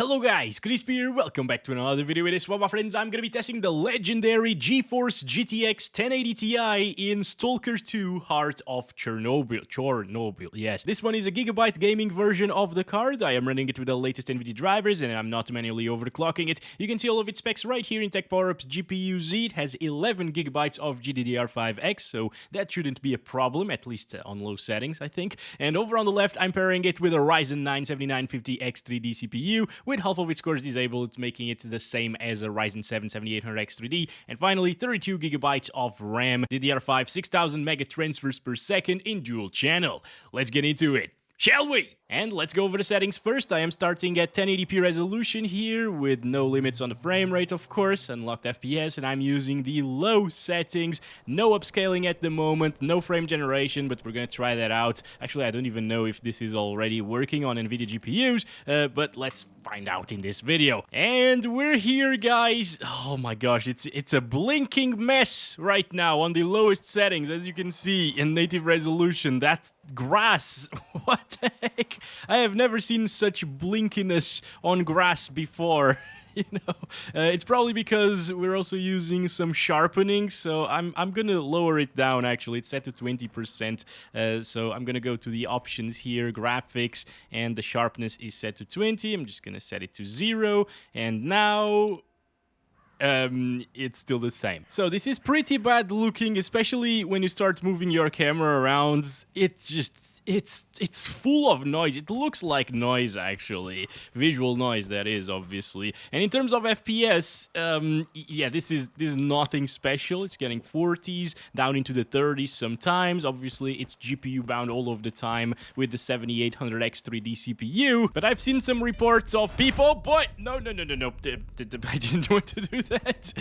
Hello guys, Crispy here, welcome back to another video. In this one, my friends, I'm gonna be testing the legendary GeForce GTX 1080 Ti in STALKER 2 Heart of Chornobyl, yes. This one is a Gigabyte gaming version of the card. I am running it with the latest Nvidia drivers and I'm not manually overclocking it. You can see all of its specs right here in Tech Power-Up's GPU Z. It has 11 gigabytes of GDDR5X, so that shouldn't be a problem, at least on low settings, I think. And over on the left, I'm pairing it with a Ryzen 9 7950X3D CPU, with half of its cores disabled, making it the same as a Ryzen 7 7800X3D, and finally 32 gigabytes of RAM, DDR5 6000 mega transfers per second in dual channel. Let's get into it, shall we? And let's go over the settings first. I am starting at 1080p resolution here with no limits on the frame rate, of course, unlocked FPS, and I'm using the low settings, no upscaling at the moment, no frame generation, but we're gonna try that out. Actually, I don't even know if this is already working on Nvidia GPUs, but let's find out in this video. And we're here, guys. Oh my gosh, it's a blinking mess right now on the lowest settings, as you can see in native resolution. That grass, what the heck? I have never seen such blinkiness on grass before. You know, it's probably because we're also using some sharpening, so I'm gonna lower it down. Actually, it's set to 20%, so I'm gonna go to the options here, graphics, and the sharpness is set to 20. I'm just gonna set it to 0, and now it's still the same. So this is pretty bad looking, especially when you start moving your camera around. It's full of noise. It looks like noise, actually. Visual noise, that is, obviously. And in terms of FPS, yeah, this is nothing special. It's getting 40s, down into the 30s sometimes. Obviously, it's GPU bound all of the time with the 7800X3D CPU. But I've seen some reports of people... Boy, no. I didn't want to do that.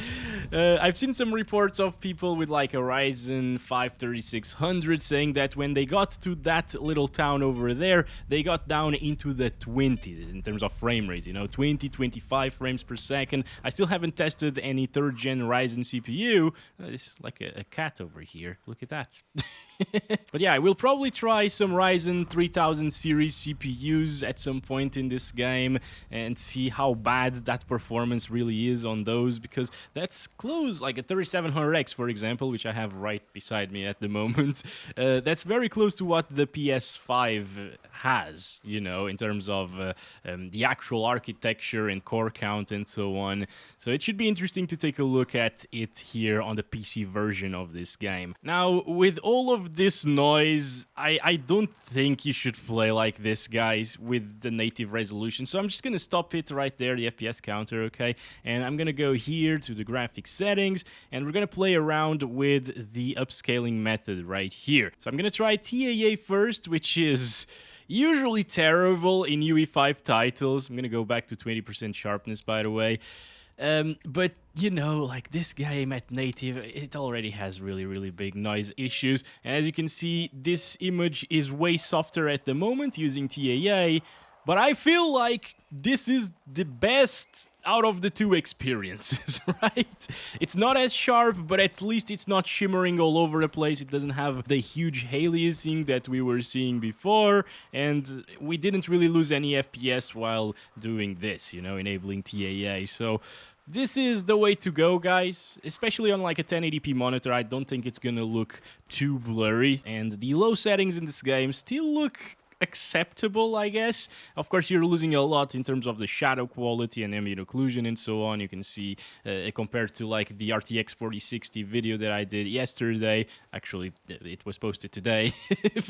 I've seen some reports of people with like a Ryzen 5 3600 saying that when they got to that little town over there, they got down into the 20s in terms of frame rate, you know, 20-25 frames per second. I still haven't tested any 3rd gen Ryzen CPU. It's like a cat over here. Look at that. But yeah, I will probably try some Ryzen 3000 series CPUs at some point in this game and see how bad that performance really is on those, because that's close, like a 3700X, for example, which I have right beside me at the moment. That's very close to what the PS5 has, you know, in terms of the actual architecture and core count and so on. So it should be interesting to take a look at it here on the PC version of this game. Now, with all of this noise, I don't think you should play like this, guys, with the native resolution. So I'm just gonna stop it right there, the FPS counter, okay? And I'm gonna go here to the graphics settings, and we're gonna play around with the upscaling method right here. So I'm gonna try TAA first, which is usually terrible in UE5 titles. I'm gonna go back to 20% sharpness, by the way. But, you know, like this game at native, it already has really big noise issues. And as you can see, this image is way softer at the moment using TAA. But I feel like this is the best out of the two experiences, right? It's not as sharp, but at least it's not shimmering all over the place. It doesn't have the huge aliasing that we were seeing before, and we didn't really lose any FPS while doing this, you know, enabling TAA. So this is the way to go, guys, especially on like a 1080p monitor. I don't think it's gonna look too blurry, and the low settings in this game still look acceptable, I guess. Of course, you're losing a lot in terms of the shadow quality and ambient occlusion and so on. You can see compared to like the RTX 4060 video that I did yesterday. Actually, it was posted today.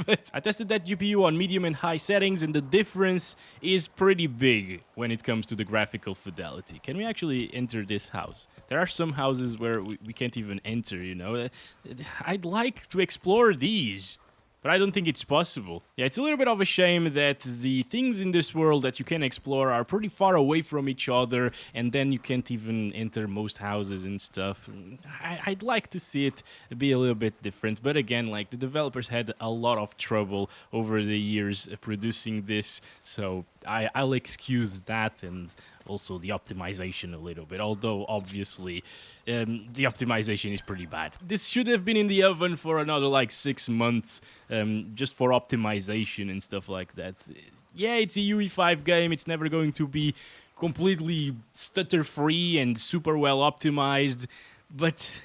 But I tested that GPU on medium and high settings, and the difference is pretty big when it comes to the graphical fidelity. Can we actually enter this house? There are some houses where we can't even enter, you know. I'd like to explore these, but I don't think it's possible. Yeah, it's a little bit of a shame that the things in this world that you can explore are pretty far away from each other, and then you can't even enter most houses and stuff. I'd like to see it be a little bit different, but again, like, the developers had a lot of trouble over the years producing this, so I'll excuse that, and also the optimization a little bit, although obviously the optimization is pretty bad. This should have been in the oven for another like 6 months just for optimization and stuff like that. Yeah, it's a UE5 game, it's never going to be completely stutter-free and super well optimized, but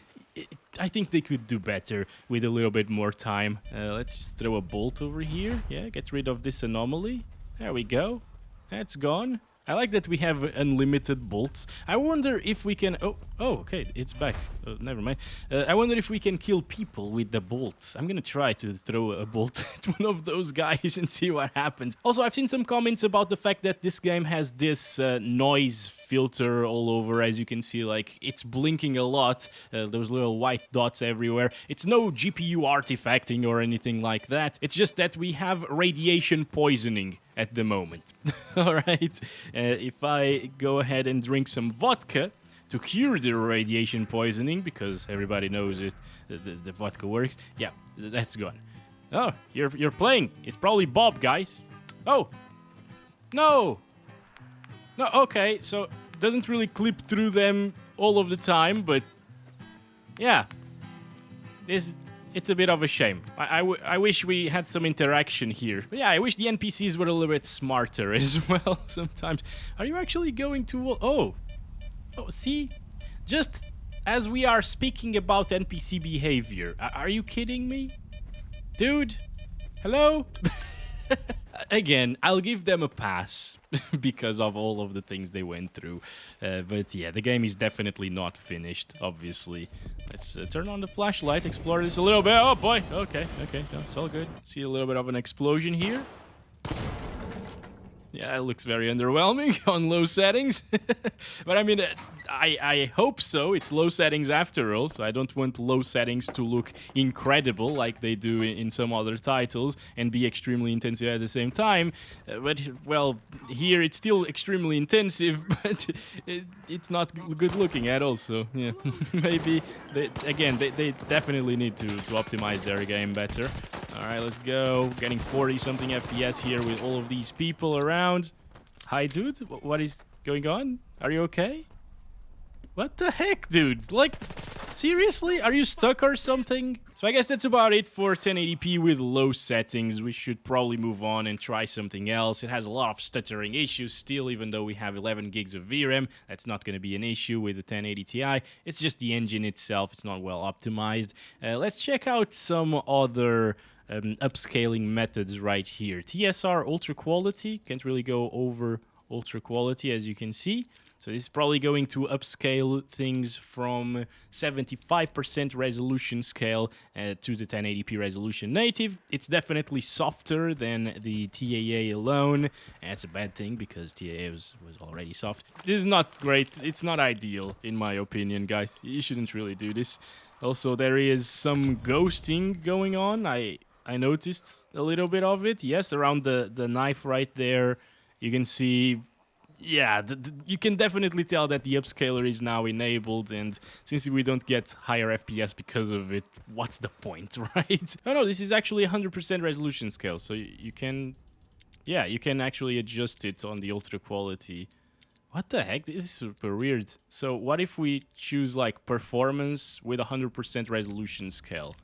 I think they could do better with a little bit more time. Let's just throw a bolt over here. Yeah, get rid of this anomaly. There we go. That's gone. I like that we have unlimited bolts. I wonder if we can... Oh, okay, it's back. Never mind. I wonder if we can kill people with the bolts. I'm gonna try to throw a bolt at one of those guys and see what happens. Also, I've seen some comments about the fact that this game has this noise filter all over. As you can see, like, it's blinking a lot. Those little white dots everywhere. It's no GPU artifacting or anything like that. It's just that we have radiation poisoning at the moment. Alright, if I go ahead and drink some vodka to cure the radiation poisoning, because everybody knows it, the vodka works. Yeah, that's gone. Oh, you're playing. It's probably Bob, guys. Oh, no. No, okay, so it doesn't really clip through them all of the time, but yeah, it's a bit of a shame. I wish we had some interaction here. But yeah, I wish the NPCs were a little bit smarter as well sometimes. Are you actually going to... Oh, see? Just as we are speaking about NPC behavior, are you kidding me? Dude? Hello? Again, I'll give them a pass because of all of the things they went through. But yeah, the game is definitely not finished, obviously. Let's turn on the flashlight, explore this a little bit. Oh boy, okay, no, it's all good. See a little bit of an explosion here. Yeah, it looks very underwhelming on low settings. But I mean, I hope so. It's low settings after all, so I don't want low settings to look incredible like they do in some other titles and be extremely intensive at the same time. But, well, here it's still extremely intensive, but it's not good looking at all, so yeah. Maybe, they definitely need to optimize their game better. Alright, let's go. Getting 40-something FPS here with all of these people around. Hi, dude. What is going on? Are you okay? What the heck, dude? Like, seriously? Are you stuck or something? So I guess that's about it for 1080p with low settings. We should probably move on and try something else. It has a lot of stuttering issues still, even though we have 11 gigs of VRAM. That's not going to be an issue with the 1080 Ti. It's just the engine itself. It's not well optimized. Let's check out some other... upscaling methods right here. TSR Ultra Quality, can't really go over Ultra Quality as you can see. So this is probably going to upscale things from 75% resolution scale to the 1080p resolution native. It's definitely softer than the TAA alone. That's a bad thing because TAA was already soft. This is not great. It's not ideal in my opinion, guys. You shouldn't really do this. Also, there is some ghosting going on. I noticed a little bit of it. Yes, around the knife right there, you can see, yeah, you can definitely tell that the upscaler is now enabled, and since we don't get higher FPS because of it, what's the point, right? Oh no, this is actually 100% resolution scale, so you can, yeah, you can actually adjust it on the Ultra Quality. What the heck? This is super weird. So what if we choose like performance with 100% resolution scale?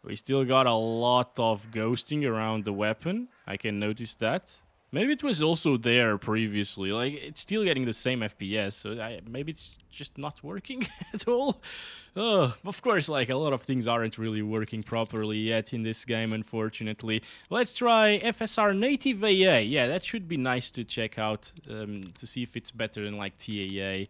We still got a lot of ghosting around the weapon. I can notice that. Maybe it was also there previously. Like, it's still getting the same FPS, so maybe it's just not working at all. Of course, like, a lot of things aren't really working properly yet in this game, unfortunately. Let's try FSR Native AA. Yeah, that should be nice to check out, to see if it's better than, like, TAA.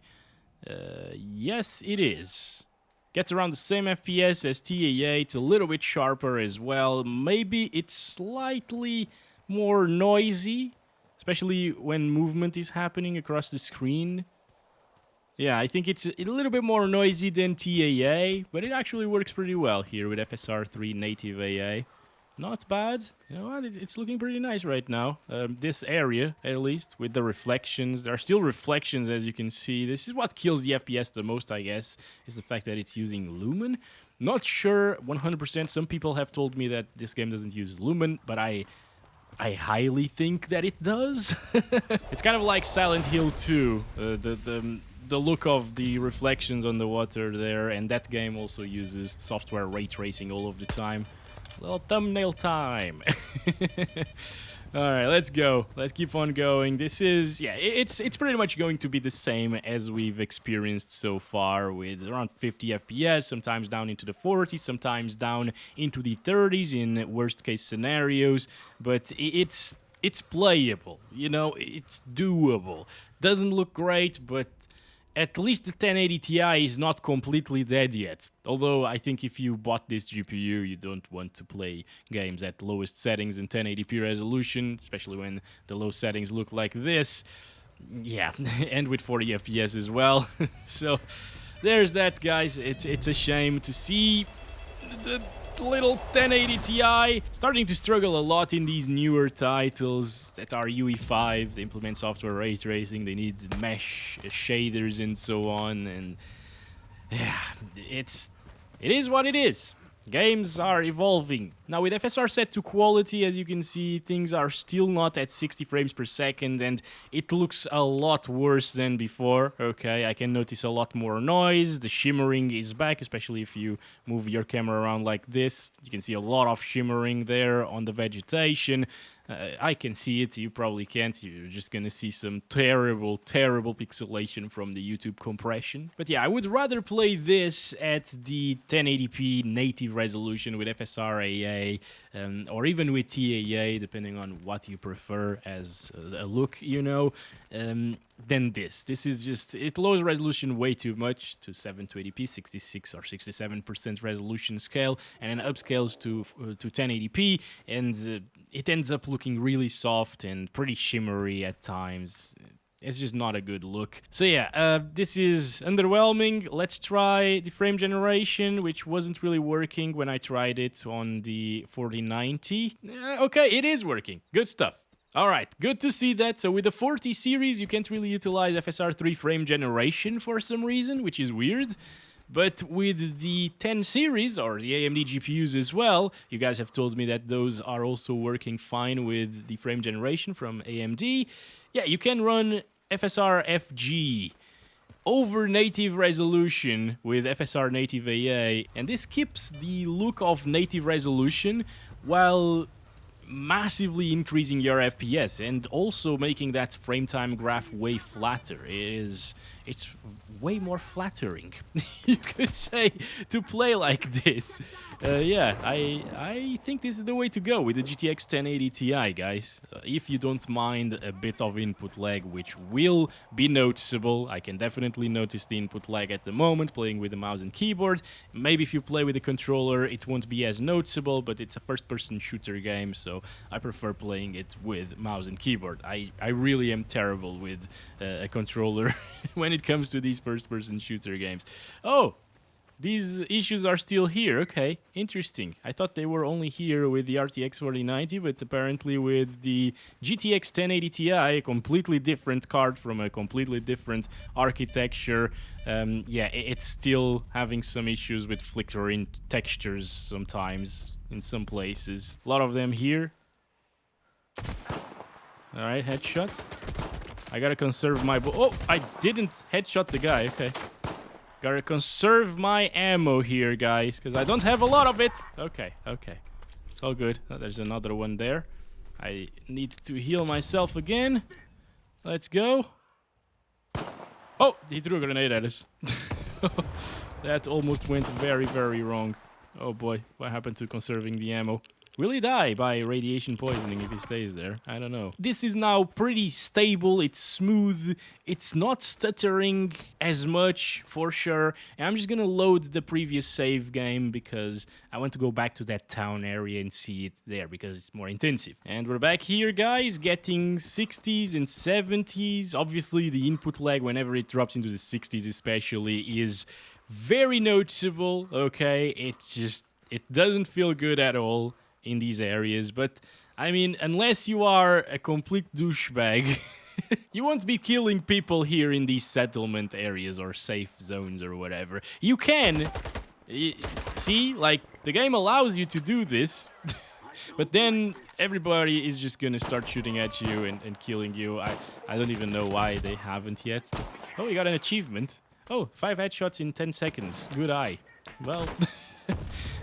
Yes, it is. Gets around the same FPS as TAA. It's a little bit sharper as well. Maybe it's slightly more noisy, especially when movement is happening across the screen. Yeah, I think it's a little bit more noisy than TAA, but it actually works pretty well here with FSR 3 Native AA. Not bad. You know what? It's looking pretty nice right now. This area, at least, with the reflections. There are still reflections, as you can see. This is what kills the FPS the most, I guess, is the fact that it's using Lumen. Not sure 100%. Some people have told me that this game doesn't use Lumen, but I highly think that it does. It's kind of like Silent Hill 2. The look of the reflections on the water there, and that game also uses software ray tracing all of the time. Little thumbnail time. All right, let's go. Let's keep on going. This is, yeah, it's pretty much going to be the same as we've experienced so far, with around 50 FPS, sometimes down into the 40s, sometimes down into the 30s in worst case scenarios. But it's playable, you know, it's doable. Doesn't look great, but at least the 1080 Ti is not completely dead yet. Although I think if you bought this GPU, you don't want to play games at lowest settings in 1080p resolution, especially when the low settings look like this. Yeah, and with 40 FPS as well. So there's that, guys. It's a shame to see the little 1080 Ti starting to struggle a lot in these newer titles that are UE5. They implement software ray tracing, they need mesh shaders and so on, and yeah, it is what it is. Games are evolving. Now with FSR set to quality, as you can see, things are still not at 60 frames per second, and it looks a lot worse than before. Okay, I can notice a lot more noise. The shimmering is back, especially if you move your camera around like this. You can see a lot of shimmering there on the vegetation. I can see it, you probably can't. You're just gonna see some terrible, terrible pixelation from the YouTube compression. But yeah, I would rather play this at the 1080p native resolution with FSR AA, or even with TAA, depending on what you prefer as a look, you know, than this. This is just, it lowers resolution way too much to 720p, 66 or 67% resolution scale, and then upscales to 1080p, and it ends up looking really soft and pretty shimmery at times. It's just not a good look. So yeah, this is underwhelming. Let's try the frame generation, which wasn't really working when I tried it on the 4090. Okay, it is working. Good stuff. All right, good to see that. So with the 40 series, you can't really utilize FSR3 frame generation for some reason, which is weird. But with the 10 series, or the AMD GPUs as well, you guys have told me that those are also working fine with the frame generation from AMD. Yeah, you can run FSR FG over native resolution with FSR Native AA, and this keeps the look of native resolution while massively increasing your FPS and also making that frame time graph way flatter. It's way more flattering, you could say, to play like this. Yeah, I think this is the way to go with the GTX 1080 Ti, guys. If you don't mind a bit of input lag, which will be noticeable. I can definitely notice the input lag at the moment, playing with the mouse and keyboard. Maybe if you play with the controller, it won't be as noticeable, but it's a first-person shooter game, so I prefer playing it with mouse and keyboard. I really am terrible with a controller when it comes to these first-person shooter games. Oh! These issues are still here. Okay, interesting. I thought they were only here with the RTX 4090, but apparently with the GTX 1080 Ti, a completely different card from a completely different architecture. Yeah, it's still having some issues with flickering textures sometimes in some places. A lot of them here. All right, headshot. I gotta conserve my... Oh, I didn't headshot the guy. Okay. Gotta conserve my ammo here, guys, because I don't have a lot of it. Okay, okay. It's all good. Oh, there's another one there. I need to heal myself again. Let's go. Oh, he threw a grenade at us. That almost went very, very wrong. Oh boy, what happened to conserving the ammo? Will he die by radiation poisoning if he stays there? I don't know. This is now pretty stable, it's smooth, it's not stuttering as much, for sure. And I'm just gonna load the previous save game because I want to go back to that town area and see it there because it's more intensive. And we're back here, guys, getting 60s and 70s. Obviously, the input lag, whenever it drops into the 60s especially, is very noticeable, okay? It doesn't feel good at all in these areas, but I mean, unless you are a complete douchebag, you won't be killing people here in these settlement areas or safe zones or whatever. You can, see, like, the game allows you to do this, but then everybody is just gonna start shooting at you and killing you. I don't even know why they haven't yet. Oh, we got an achievement. Oh, 5 headshots in 10 seconds. Good eye. Well...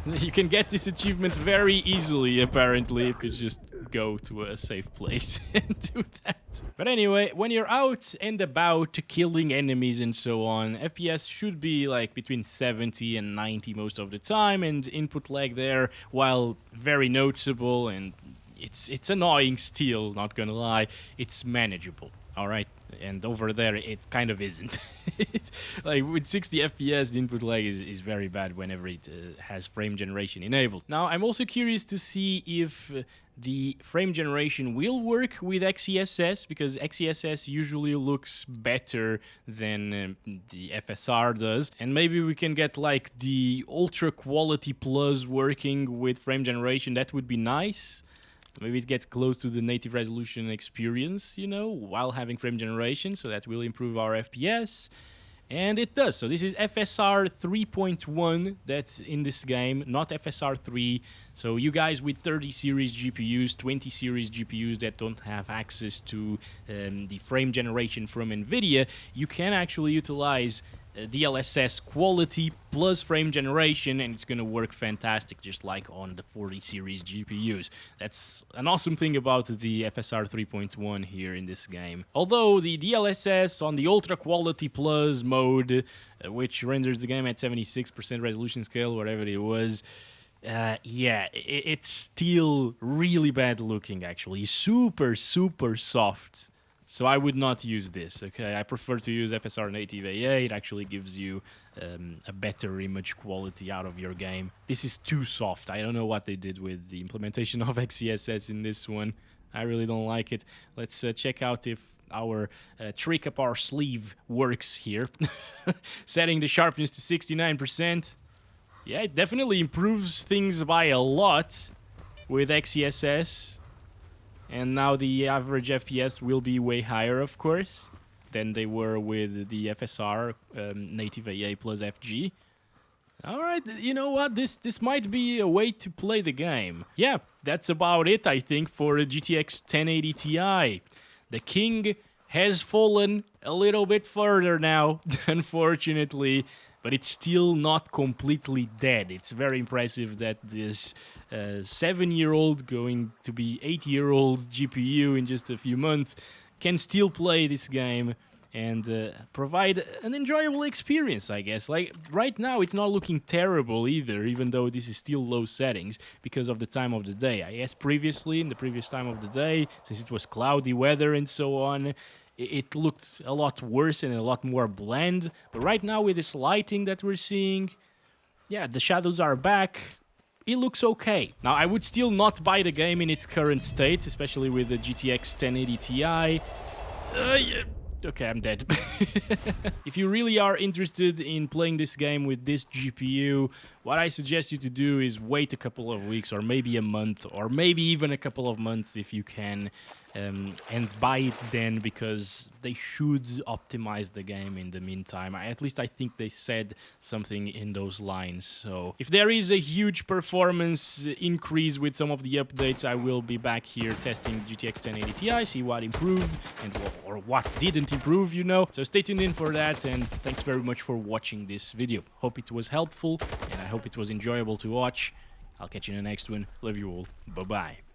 You can get this achievement very easily, apparently, if you just go to a safe place and do that. But anyway, when you're out and about killing enemies and so on, FPS should be like between 70 and 90 most of the time, and input lag there, while very noticeable, and it's annoying still, not gonna lie, it's manageable. Alright, and over there it kind of isn't. Like with 60 FPS, the input lag is very bad whenever it has frame generation enabled. Now, I'm also curious to see if the frame generation will work with XeSS, because XeSS usually looks better than the FSR does, and maybe we can get like the Ultra Quality Plus working with frame generation. That would be nice. Maybe it gets close to the native resolution experience, you know, while having frame generation, so that will improve our FPS. And it does. So this is FSR 3.1 that's in this game, not FSR 3. So you guys with 30 series GPUs, 20 series GPUs that don't have access to the frame generation from Nvidia, you can actually utilize DLSS quality plus frame generation, and it's gonna work fantastic, just like on the 40 series GPUs. That's an awesome thing about the FSR 3.1 here in this game. Although the DLSS on the Ultra Quality Plus mode, which renders the game at 76% resolution scale, whatever it was, yeah, it's still really bad looking, actually. Super soft. So I would not use this, okay? I prefer to use FSR Native AA. It actually gives you a better image quality out of your game. This is too soft. I don't know what they did with the implementation of XeSS in this one. I really don't like it. Let's check out if our trick up our sleeve works here. Setting the sharpness to 69%. Yeah, it definitely improves things by a lot with XeSS. And now the average FPS will be way higher, of course, than they were with the FSR Native AA plus FG. Alright, you know what? This might be a way to play the game. Yeah, that's about it, I think, for a GTX 1080 Ti. The king has fallen a little bit further now, unfortunately, but it's still not completely dead. It's very impressive that this 7-year-old going to be 8-year-old GPU in just a few months can still play this game and provide an enjoyable experience, I guess. Like, right now, it's not looking terrible either, even though this is still low settings because of the time of the day. I guess previously, in the previous time of the day, since it was cloudy weather and so on, it looked a lot worse and a lot more bland. But right now, with this lighting that we're seeing, yeah, the shadows are back. It looks okay. Now, I would still not buy the game in its current state, especially with the GTX 1080 Ti. Yeah. Okay, I'm dead. If you really are interested in playing this game with this GPU, what I suggest you to do is wait a couple of weeks or maybe a month or maybe even a couple of months if you can, and buy it then, because they should optimize the game in the meantime. At least I think they said something in those lines. So if there is a huge performance increase with some of the updates, I will be back here testing GTX 1080 Ti, see what improved and or what didn't improve, you know. So stay tuned in for that, and thanks very much for watching this video. Hope it was helpful, and I hope it was enjoyable to watch. I'll catch you in the next one. Love you all. Bye-bye.